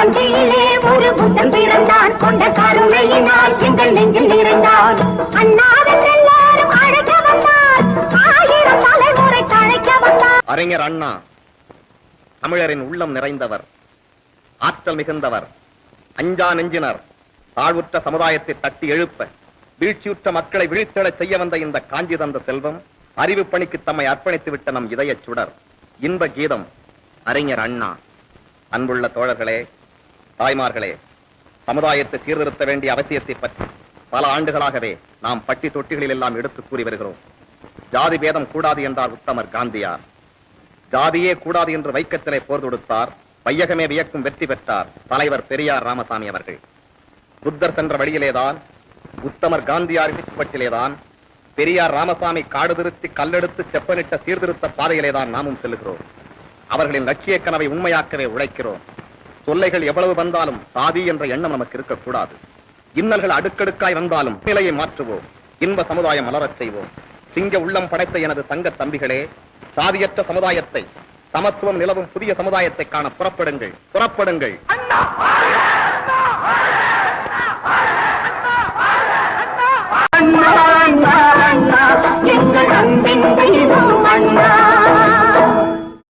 காஞ்சியிலே ஒரு புத்தன் பிறந்தான், கொண்ட கருணையினால் எங்கள் நெஞ்சில் நிறைந்தான். அண்ணாவின் எல்லாரும் அழைக்க வந்தார், 1000 தலைமுறை தழைக்க வந்தார். அறிஞர் அண்ணா தமிழரின் உள்ளம் நிறைந்தவர், ஆற்றல் மிகுந்தவர், அஞ்சா நெஞ்சினர். தாழ்வுற்ற சமுதாயத்தை தட்டி எழுப்ப, வீழ்ச்சியுற்ற மக்களை விழித்தெழச் செய்ய வந்த இந்த காஞ்சி தந்த செல்வம், அறிவு பணிக்கு தம்மை அர்ப்பணித்து விட்ட நம் இதய சுடர், இன்ப கீதம் அறிஞர் அண்ணா. அன்புள்ள தோழர்களே, தாய்மார்களே, சமுதாயத்தை சீர்திருத்த வேண்டிய அவசியத்தை பற்றி பல ஆண்டுகளாகவே நாம் பட்டி தொட்டிகளில் எல்லாம் எடுத்து கூறி வருகிறோம். ஜாதி பேதம் கூடாது என்றார் உத்தமர் காந்தியார். ஜாதியே கூடாது என்று வைக்கத்திலே போர் தொடுத்தார். வையகமே வியக்கும் வெற்றி பெற்றார் தலைவர் பெரியார் ராமசாமி அவர்கள். புத்தர் சென்ற வழியிலேதான், உத்தமர் காந்தியார் பட்டிலேதான் பெரியார் ராமசாமி காடு திருத்தி கல்லெடுத்து செப்பனிட்ட சீர்திருத்த பாதையிலேதான் நாமும் செல்லுகிறோம். அவர்களின் லட்சிய கனவை உண்மையாக்கவே உழைக்கிறோம். தொல்லைகள் எவ்வளவு வந்தாலும் சாதி என்ற எண்ணம் நமக்கு இருக்கக்கூடாது. இன்னல்கள் அடுக்கடுக்காய் வந்தாலும் நிலையை மாற்றுவோம். இன்ப சமுதாயம் மலரச் செய்வோம். சிங்க உள்ளம் படைத்த எனது தங்க தம்பிகளே, சாதியற்ற சமுதாயத்தை, சமத்துவம் நிலவும் புதிய சமுதாயத்தை காண புறப்படுங்கள், புறப்படுங்கள்.